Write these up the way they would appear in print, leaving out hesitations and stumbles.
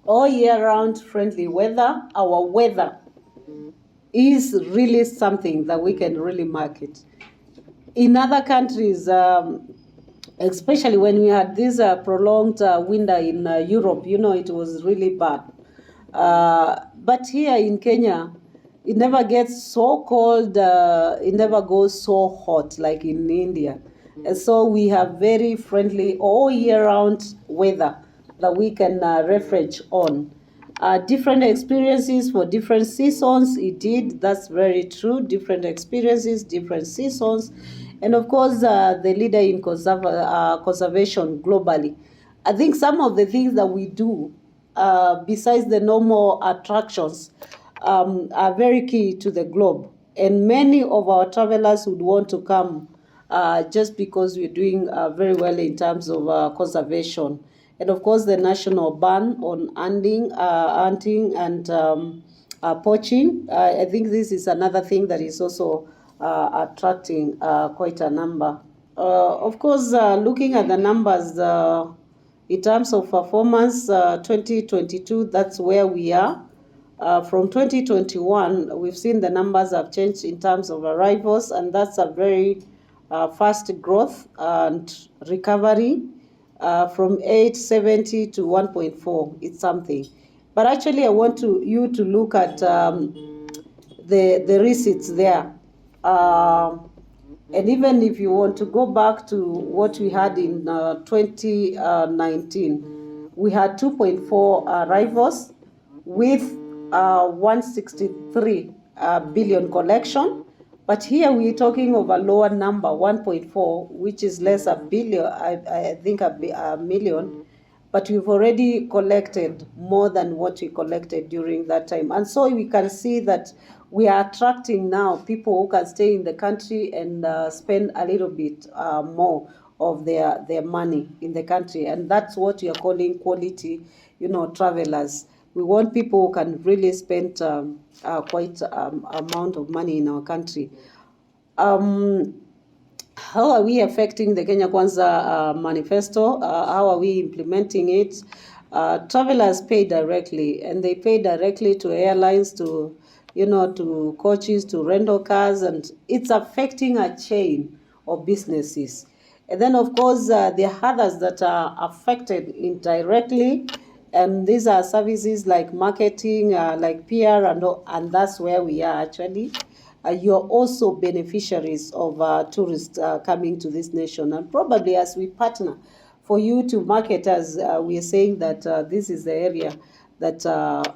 all year round friendly weather. Our weather is really something that we can really market. In other countries, especially when we had this prolonged winter in Europe, it was really bad. But here in Kenya, it never gets so cold, it never goes so hot like in India. And so we have very friendly all year round weather that we can reference on. Different experiences for different seasons. Indeed, that's very true. Different experiences, different seasons. And of course, the leader in conservation globally. I think some of the things that we do, besides the normal attractions, are very key to the globe. And many of our travelers would want to come just because we're doing very well in terms of conservation. And of course, the national ban on hunting and poaching. I think this is another thing that is also attracting quite a number. Of course, looking at the numbers, in terms of performance, 2022, that's where we are. From 2021, we've seen the numbers have changed in terms of arrivals, and that's a very fast growth and recovery from 870 to 1.4. It's something. But actually, I want you to look at the receipts there. And even if you want to go back to what we had in 2019, we had 2.4 arrivals with 163 billion collection. But here we're talking of a lower number, 1.4, which is less a billion, I think a million. But we've already collected more than what we collected during that time. And so we can see that we are attracting now people who can stay in the country and spend a little bit more of their money in the country. And that's what we are calling quality, travelers. We want people who can really spend quite amount of money in our country. How are we affecting the Kenya Kwanza manifesto? How are we implementing it? Travelers pay directly, and they pay directly to airlines, to coaches, to rental cars, and it's affecting a chain of businesses. And then, of course, there are others that are affected indirectly, and these are services like marketing, like PR, and that's where we are actually. You're also beneficiaries of tourists coming to this nation. And probably as we partner for you to market us, we are saying that this is the area that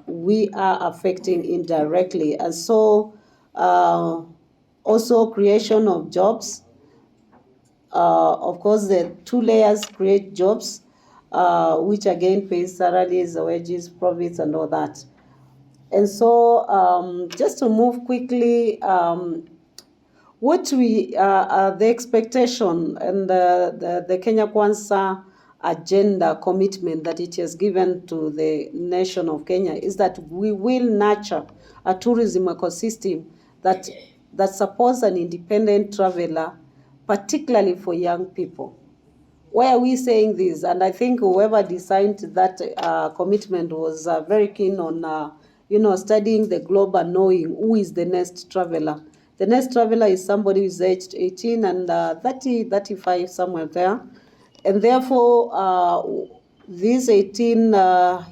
we are affecting indirectly. And so also creation of jobs. Of course, the two layers create jobs, which again pays salaries, wages, profits, and all that. And so just to move quickly, what the expectation and the Kenya Kwanza agenda commitment that it has given to the nation of Kenya is that we will nurture a tourism ecosystem that supports an independent traveler, particularly for young people. Why are we saying this? And I think whoever designed that commitment was very keen on, studying the globe and knowing who is the next traveler. The next traveler is somebody who is aged 18 and 30, 35, somewhere there. And therefore, this 18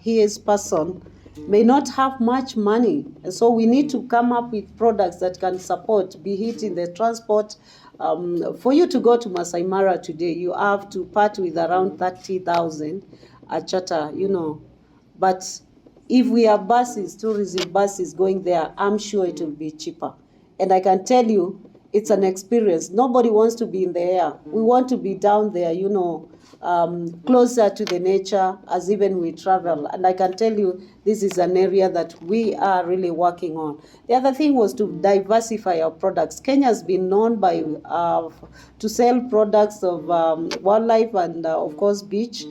years person may not have much money. And so we need to come up with products that can support, be it in the transport. For you to go to Masai Mara today, you have to part with around 30,000 a charter, But if we have buses, tourism buses going there, I'm sure it will be cheaper. And I can tell you, it's an experience. Nobody wants to be in the air. We want to be down there, closer to the nature as even we travel. And I can tell you, this is an area that we are really working on. The other thing was to diversify our products. Kenya has been known by to sell products of wildlife and, of course, beach.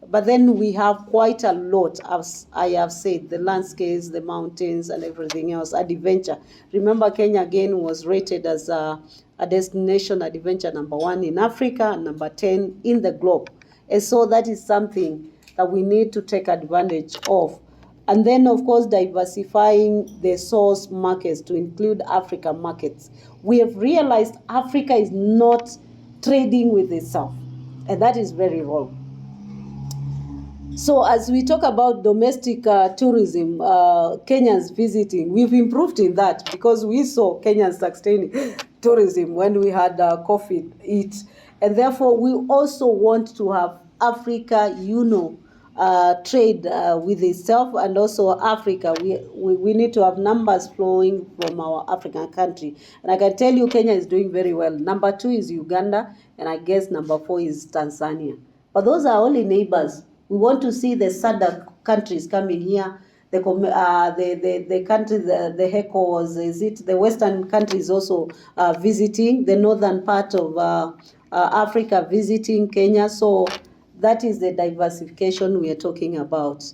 But then we have quite a lot, as I have said, the landscapes, the mountains, and everything else, adventure. Remember, Kenya again was rated as a destination adventure #1 in Africa and #10 in the globe. And so that is something that we need to take advantage of. And then, of course, diversifying the source markets to include African markets. We have realized Africa is not trading with itself, and that is very wrong. So as we talk about domestic tourism, Kenyans visiting, we've improved in that because we saw Kenyans sustaining tourism when we had COVID hit. And therefore, we also want to have Africa, trade with itself, and also Africa. We need to have numbers flowing from our African country. And I can tell you Kenya is doing very well. Number 2 is Uganda, and I guess number 4 is Tanzania. But those are only neighbors. We want to see the SADC countries coming here. The country, the ECOWAS, is it the Western countries also visiting, the northern part of Africa visiting Kenya. So that is the diversification we are talking about.